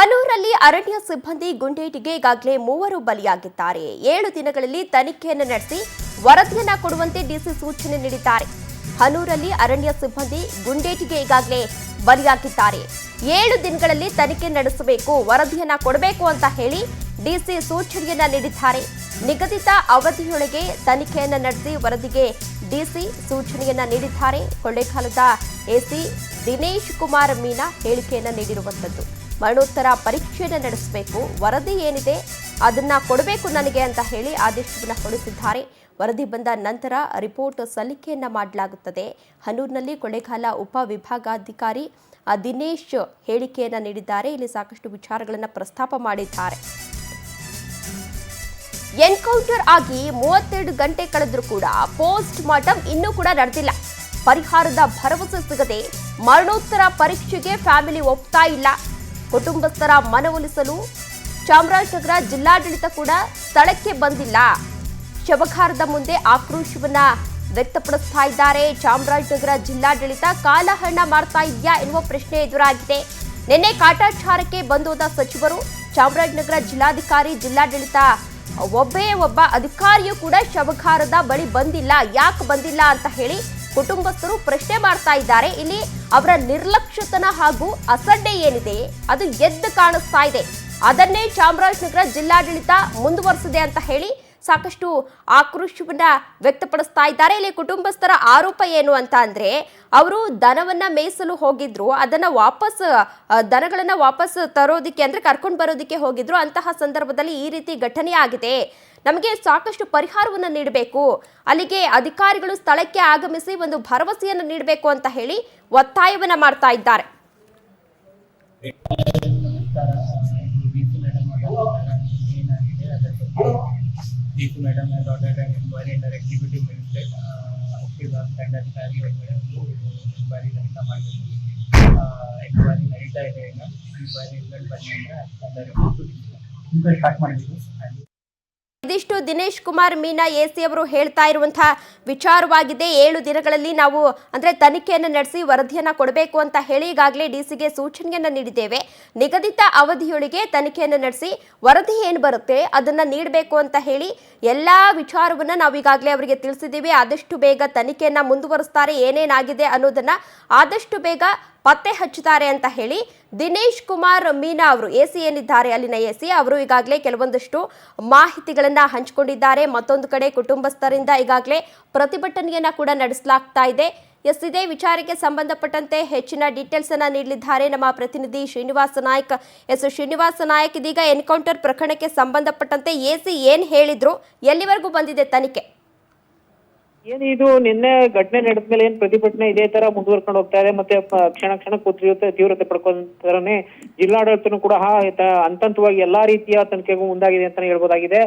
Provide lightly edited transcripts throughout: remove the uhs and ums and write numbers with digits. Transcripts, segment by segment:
ಹನೂರಲ್ಲಿ ಅರಣ್ಯ ಸಿಬ್ಬಂದಿ ಗುಂಡೇಟಿಗೆ ಈಗಾಗಲೇ 3 ಬಲಿಯಾಗಿದ್ದಾರೆ. 7 ದಿನಗಳಲ್ಲಿ ತನಿಖೆಯನ್ನು ನಡೆಸಿ ವರದಿಯನ್ನ ಕೊಡುವಂತೆ ಡಿಸಿ ಸೂಚನೆ ನೀಡಿದ್ದಾರೆ. ಹನೂರಲ್ಲಿ ಅರಣ್ಯ ಸಿಬ್ಬಂದಿ ಗುಂಡೇಟಿಗೆ ಈಗಾಗಲೇ ಬಲಿಯಾಗಿದ್ದಾರೆ. 7 ದಿನಗಳಲ್ಲಿ ತನಿಖೆ ನಡೆಸಬೇಕು, ವರದಿಯನ್ನ ಕೊಡಬೇಕು ಅಂತ ಹೇಳಿ ಡಿಸಿ ಸೂಚನೆಯನ್ನ ನೀಡಿದ್ದಾರೆ. ನಿಗದಿತ ಅವಧಿಯೊಳಗೆ ತನಿಖೆಯನ್ನು ನಡೆಸಿ ವರದಿಗೆ ಡಿಸಿ ಸೂಚನೆಯನ್ನ ನೀಡಿದ್ದಾರೆ. ಕೊಳ್ಳೇಗಾಲದ ಎಸಿ ದಿನೇಶ್ ಕುಮಾರ್ ಮೀನಾ ಹೇಳಿಕೆಯನ್ನ ನೀಡಿರುವಂತದ್ದು. ಮರಣೋತ್ತರ ಪರೀಕ್ಷೆಯನ್ನು ನಡೆಸಬೇಕು, ವರದಿ ಏನಿದೆ ಅದನ್ನ ಕೊಡಬೇಕು ನನಗೆ ಅಂತ ಹೇಳಿ ಆದೇಶವನ್ನು ಹೊರಡಿಸಿದ್ದಾರೆ. ವರದಿ ಬಂದ ನಂತರ ರಿಪೋರ್ಟ್ ಸಲ್ಲಿಕೆಯನ್ನ ಮಾಡಲಾಗುತ್ತದೆ. ಹನೂರಿನಲ್ಲಿ ಕೊಳ್ಳೇಗಾಲ ಉಪ ವಿಭಾಗಾಧಿಕಾರಿ ದಿನೇಶ್ ಹೇಳಿಕೆಯನ್ನ ನೀಡಿದ್ದಾರೆ. ಇಲ್ಲಿ ಸಾಕಷ್ಟು ವಿಚಾರಗಳನ್ನು ಪ್ರಸ್ತಾಪ ಮಾಡಿದ್ದಾರೆ. ಎನ್ಕೌಂಟರ್ ಆಗಿ 32 ಗಂಟೆ ಕಳೆದರೂ ಕೂಡ ಪೋಸ್ಟ್ ಮಾರ್ಟಮ್ ಇನ್ನೂ ಕೂಡ ನಡೆದಿಲ್ಲ. ಪರಿಹಾರದ ಭರವಸೆ ಸಿಗದೆ ಮರಣೋತ್ತರ ಪರೀಕ್ಷೆಗೆ ಫ್ಯಾಮಿಲಿ ಒಪ್ತಾ ಇಲ್ಲ. ಕುಟುಂಬಸ್ಥರ ಮನವೊಲಿಸಲು ಚಾಮರಾಜನಗರ ಜಿಲ್ಲಾಡಳಿತ ಕೂಡ ಸ್ಥಳಕ್ಕೆ ಬಂದಿಲ್ಲ. ಶವಗಾರದ ಮುಂದೆ ಆಕ್ರೋಶವನ್ನ ವ್ಯಕ್ತಪಡಿಸ್ತಾ ಇದ್ದಾರೆ. ಚಾಮರಾಜನಗರ ಜಿಲ್ಲಾಡಳಿತ ಕಾಲಹರಣ ಮಾಡ್ತಾ ಇದೆಯಾ ಎನ್ನುವ ಪ್ರಶ್ನೆ ಎದುರಾಗಿದೆ. ನಿನ್ನೆ ಕಾಟಾಚಾರಕ್ಕೆ ಬಂದೋದ ಸಚಿವರು, ಚಾಮರಾಜನಗರ ಜಿಲ್ಲಾಧಿಕಾರಿ, ಜಿಲ್ಲಾಡಳಿತ ಒಬ್ಬ ಅಧಿಕಾರಿಯೂ ಕೂಡ ಶವಗಾರದ ಬಳಿ ಬಂದಿಲ್ಲ. ಯಾಕೆ ಬಂದಿಲ್ಲ ಅಂತ ಹೇಳಿ ಕುಟುಂಬಸ್ಥರು ಪ್ರಶ್ನೆ ಮಾಡ್ತಾ ಇದ್ದಾರೆ. ಇಲ್ಲಿ ಅವರ ನಿರ್ಲಕ್ಷ್ಯತನ ಹಾಗೂ ಅಸಡ್ಡೆ ಏನಿದೆ ಅದು ಎದ್ದು ಕಾಣಿಸ್ತಾ ಇದೆ. ಅದನ್ನೇ ಚಾಮರಾಜನಗರ ಜಿಲ್ಲಾಡಳಿತ ಮುಂದುವರಿಸಿದೆ ಅಂತ ಹೇಳಿ ಸಾಕಷ್ಟು ಆಕ್ರೋಶವನ್ನ ವ್ಯಕ್ತಪಡಿಸ್ತಾ ಇದ್ದಾರೆ. ಇಲ್ಲಿ ಕುಟುಂಬಸ್ಥರ ಆರೋಪ ಏನು ಅಂತ ಅಂದ್ರೆ, ಅವರು ದನವನ್ನ ಮೇಯಿಸಲು ಹೋಗಿದ್ರು, ಅದನ್ನ ದನಗಳನ್ನ ವಾಪಸ್ ತರೋದಿಕ್ಕೆ ಅಂದ್ರೆ ಕರ್ಕೊಂಡು ಬರೋದಿಕ್ಕೆ ಹೋಗಿದ್ರು. ಅಂತಹ ಸಂದರ್ಭದಲ್ಲಿ ಈ ರೀತಿ ಘಟನೆ ಆಗಿದೆ, ನಮಗೆ ಸಾಕಷ್ಟು ಪರಿಹಾರವನ್ನು ನೀಡಬೇಕು, ಅಲ್ಲಿಗೆ ಅಧಿಕಾರಿಗಳು ಸ್ಥಳಕ್ಕೆ ಆಗಮಿಸಿ ಒಂದು ಭರವಸೆಯನ್ನು ನೀಡಬೇಕು ಅಂತ ಹೇಳಿ ಒತ್ತಾಯವನ್ನ ಮಾಡ್ತಾ ಇದ್ದಾರೆ. DP madam has ordered an inquiry under executive magistrate. उसके बाद ದಂಡಾಧಿಕಾರಿ inquiry ನಡೀತಾ ಮಾಡಿದ್ರು. inquiry ನಡೀತಾ ಇದೆ. ಈಗ inquiry ರಿಸಲ್ಟ್ ಬಂದ ನಂತರ ರಿಪೋರ್ಟ್ ಸ್ಟಾರ್ಟ್ ಮಾಡಿದ್ರು. ಇದಿಷ್ಟು ದಿನೇಶ್ ಕುಮಾರ್ ಮೀನಾ ಎಸಿ ಅವರು ಹೇಳ್ತಾ ಇರುವಂತಹ ವಿಚಾರವಾಗಿದೆ. 7 ದಿನಗಳಲ್ಲಿ ನಾವು ಅಂದ್ರೆ ತನಿಖೆಯನ್ನು ನಡೆಸಿ ವರದಿಯನ್ನ ಕೊಡಬೇಕು ಅಂತ ಹೇಳಿ ಈಗಾಗಲೇ ಡಿಸಿಗೆ ಸೂಚನೆಯನ್ನ ನೀಡಿದ್ದೇವೆ. ನಿಗದಿತ ಅವಧಿಯೊಳಗೆ ತನಿಖೆಯನ್ನು ನಡೆಸಿ ವರದಿ ಏನು ಬರುತ್ತೆ ಅದನ್ನ ನೀಡಬೇಕು ಅಂತ ಹೇಳಿ ಎಲ್ಲಾ ವಿಚಾರವನ್ನ ನಾವು ಈಗಾಗಲೇ ಅವರಿಗೆ ತಿಳಿಸಿದ್ದೀವಿ. ಆದಷ್ಟು ಬೇಗ ತನಿಖೆಯನ್ನ ಮುಂದುವರಿಸ್ತಾರೆ, ಏನೇನಾಗಿದೆ ಅನ್ನೋದನ್ನ ಆದಷ್ಟು ಬೇಗ ಪತ್ತೆ ಹಚ್ಚುತ್ತಾರೆ ಅಂತ ಹೇಳಿ ದಿನೇಶ್ ಕುಮಾರ್ ಮೀನಾ ಅವರು, ಎಸಿ ಏನಿದ್ದಾರೆ ಅಲ್ಲಿನ ಎಸಿ ಅವರು ಈಗಾಗಲೇ ಕೆಲವೊಂದಷ್ಟು ಮಾಹಿತಿಗಳನ್ನ ಹಂಚಿಕೊಂಡಿದ್ದಾರೆ. ಮತ್ತೊಂದು ಕಡೆ ಕುಟುಂಬಸ್ಥರಿಂದ ಈಗಾಗಲೇ ಪ್ರತಿಭಟನೆಯನ್ನ ಕೂಡ ನಡೆಸಲಾಗ್ತಾ ಇದೆ. ಇದೇ ವಿಚಾರಕ್ಕೆ ಸಂಬಂಧಪಟ್ಟಂತೆ ಹೆಚ್ಚಿನ ಡೀಟೇಲ್ಸ್ ಅನ್ನ ನೀಡಲಿದ್ದಾರೆ ನಮ್ಮ ಪ್ರತಿನಿಧಿ ಶ್ರೀನಿವಾಸ ನಾಯ್ಕ್. ಶ್ರೀನಿವಾಸ ನಾಯ್ಕ್, ಇದೀಗ ಎನ್ಕೌಂಟರ್ ಪ್ರಕರಣಕ್ಕೆ ಸಂಬಂಧಪಟ್ಟಂತೆ ಎಸಿ ಏನ್ ಹೇಳಿದ್ರು, ಎಲ್ಲಿವರೆಗೂ ಬಂದಿದೆ ತನಿಖೆ? ಏನಿದು ನಿನ್ನೆ ಘಟನೆ ನಡೆದ ಮೇಲೆ ಏನ್ ಪ್ರತಿಭಟನೆ ಇದೇ ತರ ಮುಂದುವರ್ಕೊಂಡು ಹೋಗ್ತಾ ಇದೆ, ಮತ್ತೆ ಕ್ಷಣ ಕ್ಷಣಕ್ಕೂ ತೀವ್ರತೆ ಪಡ್ಕೊಂತಾನೆ ಜಿಲ್ಲಾಡಳಿತನೂ ಕೂಡ ಹಂತವಾಗಿ ಎಲ್ಲಾ ರೀತಿಯ ತನಿಖೆಗೂ ಮುಂದಾಗಿದೆ ಅಂತಾನೆ ಹೇಳ್ಬೋದಾಗಿದೆ.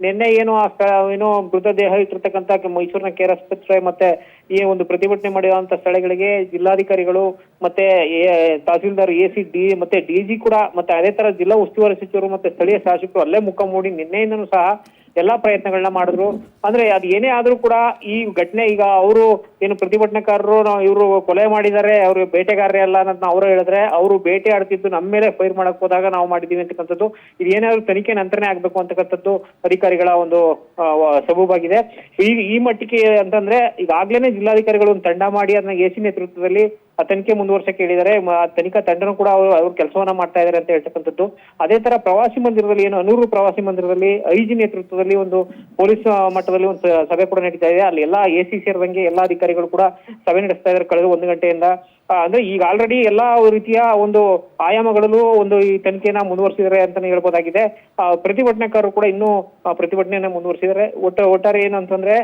ನಿನ್ನೆ ಏನು ಮೃತದೇಹ ಇಟ್ಟಿರ್ತಕ್ಕಂಥ ಮೈಸೂರಿನ ಕೇರ್ ಆಸ್ಪತ್ರೆ ಮತ್ತೆ ಈ ಒಂದು ಪ್ರತಿಭಟನೆ ಮಾಡಿರುವಂತ ಸ್ಥಳಗಳಿಗೆ ಜಿಲ್ಲಾಧಿಕಾರಿಗಳು ಮತ್ತೆ ತಹಸೀಲ್ದಾರ್, ಎಸಿ, ಮತ್ತೆ ಡಿಜಿ ಕೂಡ ಮತ್ತೆ ಅದೇ ತರ ಜಿಲ್ಲಾ ಉಸ್ತುವಾರಿ ಸಚಿವರು ಮತ್ತೆ ಸ್ಥಳೀಯ ಶಾಸಕರು ಅಲ್ಲೇ ಮುಖ ಮೂಡಿ ನಿನ್ನೆಯಿಂದನೂ ಸಹ ಎಲ್ಲಾ ಪ್ರಯತ್ನಗಳನ್ನ ಮಾಡಿದ್ರು. ಅಂದ್ರೆ ಅದು ಏನೇ ಆದ್ರೂ ಕೂಡ ಈ ಘಟನೆ ಈಗ ಅವರು ಏನು ಪ್ರತಿಭಟನಾಕಾರರು ಇವರು ಕೊಲೆ ಮಾಡಿದ್ದಾರೆ, ಅವರು ಬೇಟೆಗಾರರೇ ಅಲ್ಲ ಅನ್ನೋದನ್ನ ಅವರು ಹೇಳಿದ್ರೆ, ಅವರು ಬೇಟೆ ಆಡ್ತಿದ್ದು ನಮ್ಮ ಮೇಲೆ ಫೈರ್ ಮಾಡಕ್ ಹೋದಾಗ ನಾವು ಮಾಡಿದೀವಿ ಅಂತಕ್ಕಂಥದ್ದು, ಇದು ಏನಾದ್ರು ತನಿಖೆ ನಂತರನೇ ಆಗ್ಬೇಕು ಅಂತಕ್ಕಂಥದ್ದು ಅಧಿಕಾರಿಗಳ ಒಂದು ಸಬೂಬಾಗಿದೆ. ಈ ಮಟ್ಟಿಗೆ ಅಂತಂದ್ರೆ ಈಗಾಗ್ಲೇನೆ ಜಿಲ್ಲಾಧಿಕಾರಿಗಳು ಒಂದು ತಂಡ ಮಾಡಿ ಅದನ್ನ ಎಸಿ ನೇತೃತ್ವದಲ್ಲಿ ಆ ತನಿಖೆ ಮುಂದುವರ್ಸಕ್ಕೆ ಹೇಳಿದ್ದಾರೆ. ತನಿಖಾ ತಂಡನೂ ಕೂಡ ಅವ್ರು ಕೆಲಸವನ್ನ ಮಾಡ್ತಾ ಇದ್ದಾರೆ ಅಂತ ಹೇಳ್ತಕ್ಕಂಥದ್ದು. ಅದೇ ತರ ಪ್ರವಾಸಿ ಮಂದಿರದಲ್ಲಿ ಏನು ಹನೂರು ಪ್ರವಾಸಿ ಮಂದಿರದಲ್ಲಿ ಐಜಿ ನೇತೃತ್ವದಲ್ಲಿ ಒಂದು ಪೊಲೀಸ್ ಮಟ್ಟದಲ್ಲಿ ಒಂದು ಸಭೆ ಕೂಡ ನಡೀತಾ ಇದೆ. ಅಲ್ಲಿ ಎಲ್ಲಾ ಎಸಿ ಸೇರಿದಂಗೆ ಎಲ್ಲಾ ಅಧಿಕಾರಿಗಳು ಕೂಡ ಸಭೆ ನಡೆಸ್ತಾ ಇದ್ದಾರೆ ಕಳೆದ 1 ಗಂಟೆಯಿಂದ. ಅಂದ್ರೆ ಈಗ ಆಲ್ರೆಡಿ ಎಲ್ಲಾ ರೀತಿಯ ಒಂದು ಆಯಾಮಗಳಲ್ಲೂ ಒಂದು ಈ ತನಿಖೆನ ಮುಂದುವರಿಸಿದ್ದಾರೆ ಅಂತಾನೆ ಹೇಳ್ಬೋದಾಗಿದೆ. ಪ್ರತಿಭಟನಾಕಾರರು ಕೂಡ ಇನ್ನೂ ಪ್ರತಿಭಟನೆಯನ್ನ ಮುಂದುವರಿಸಿದ್ದಾರೆ. ಒಟ್ಟಾರೆ ಏನು ಅಂತಂದ್ರೆ,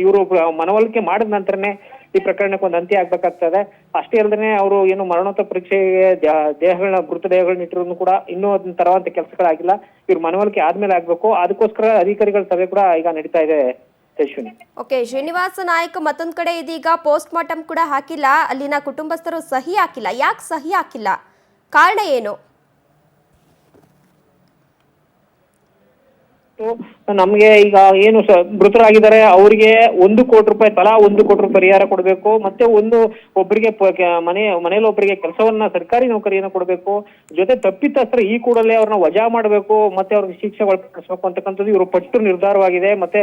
ಇವರು ಮನವೊಲಿಕೆ ಮಾಡಿದ ನಂತರನೇ ಈ ಪ್ರಕರಣಕ್ಕೆ ಒಂದು ಅಂತ್ಯ ಆಗ್ಬೇಕಾಗ್ತದೆ. ಅಷ್ಟೇ ಅಲ್ಲದೆ ಅವರು ಏನು ಮರಣೋತ್ತರ ಪರೀಕ್ಷೆಗೆ ಮೃತದೇಹಗಳನ್ನ ಇಟ್ಟಿರೋದು ಕೂಡ ಇನ್ನೂ ಅದನ್ನ ತರುವಂತ ಕೆಲಸಗಳಾಗಿಲ್ಲ. ಇವ್ರು ಮನವೊಲಿಕೆ ಆದ್ಮೇಲೆ ಆಗ್ಬೇಕು. ಅದಕ್ಕೋಸ್ಕರ ಅಧಿಕಾರಿಗಳ ಸಭೆ ಕೂಡ ಈಗ ನಡೀತಾ ಇದೆ. ಓಕೆ ಶ್ರೀನಿವಾಸ ನಾಯ್ಕ್, ಮತ್ತೊಂದ್ ಕಡೆ ಇದೀಗ ಪೋಸ್ಟ್ ಮಾರ್ಟಮ್ ಕೂಡ ಹಾಕಿಲ್ಲ, ಅಲ್ಲಿನ ಕುಟುಂಬಸ್ಥರು ಸಹಿ ಹಾಕಿಲ್ಲ. ಯಾಕೆ ಸಹಿ ಹಾಕಿಲ್ಲ, ಕಾರಣ ಏನು? ನಮ್ಗೆ ಈಗ ಏನು ಮೃತರಾಗಿದ್ದಾರೆ ಅವರಿಗೆ 1 ಕೋಟಿ ರೂಪಾಯಿ ತಲಾ 1 ಕೋಟಿ ರೂಪಾಯಿ ಪರಿಹಾರ ಕೊಡಬೇಕು. ಮತ್ತೆ ಒಬ್ಬರಿಗೆ ಮನೇಲಿ ಒಬ್ಬರಿಗೆ ಕೆಲಸವನ್ನ ಸರ್ಕಾರಿ ನೌಕರಿಯನ್ನ ಕೊಡಬೇಕು. ಜೊತೆ ತಪ್ಪಿತಸ್ಥರು ಈ ಕೂಡಲೇ ಅವ್ರನ್ನ ವಜಾ ಮಾಡಬೇಕು, ಮತ್ತೆ ಅವ್ರಿಗೆ ಶಿಕ್ಷೆ ಒಳಪಡಿಸಬೇಕು ಅಂತಕ್ಕಂಥದ್ದು ಇವರು ಪಟ್ಟು ನಿರ್ಧಾರವಾಗಿದೆ. ಮತ್ತೆ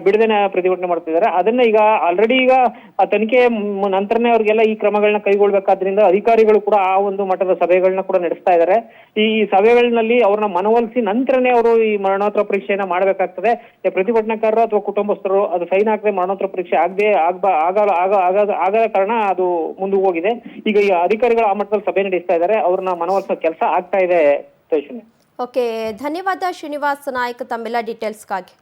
ಬಿಡದೆನೆ ಪ್ರತಿಭಟನೆ ಮಾಡ್ತಿದ್ದಾರೆ. ಅದನ್ನ ಈಗ ಆಲ್ರೆಡಿ ಈಗ ತನಿಖೆ ನಂತರನೇ ಅವ್ರಿಗೆಲ್ಲ ಈ ಕ್ರಮಗಳನ್ನ ಕೈಗೊಳ್ಬೇಕಾದ್ರಿಂದ ಅಧಿಕಾರಿಗಳು ಕೂಡ ಆ ಒಂದು ಮಟ್ಟದ ಸಭೆಗಳನ್ನ ಕೂಡ ನಡೆಸ್ತಾ ಇದ್ದಾರೆ. ಈ ಸಭೆಗಳಲ್ಲಿ ಅವ್ರನ್ನ ಮನವೊಲಿಸಿ ನಂತರನೇ ಅವರು ಈ ಮರಣೋತ್ತರ ಪರೀಕ್ಷೆಯನ್ನ ಮಾಡಬೇಕಾಗ್ತದೆ. ಪ್ರತಿಭಟನಾಕಾರರು ಅಥವಾ ಕುಟುಂಬಸ್ಥರು ಅದು ಸೈನ್ ಹಾಕದೆ ಮರಣೋತ್ತರ ಪರೀಕ್ಷೆ ಆಗದ ಕಾರಣ ಅದು ಮುಂದೆ ಹೋಗಿದೆ. ಈಗ ಈ ಅಧಿಕಾರಿಗಳು ಆ ಮಟ್ಟದಲ್ಲಿ ಸಭೆ ನಡೆಸ್ತಾ ಇದ್ದಾರೆ. ಅವ್ರನ್ನ ಮನವೊಲಿಸೋ ಕೆಲಸ ಆಗ್ತಾ ಇದೆ. ಓಕೆ, ಧನ್ಯವಾದ ಶ್ರೀನಿವಾಸ್ ನಾಯ್ಕ್ ತಮ್ಮೆಲ್ಲ ಡೀಟೇಲ್ಸ್ಗಾಗಿ.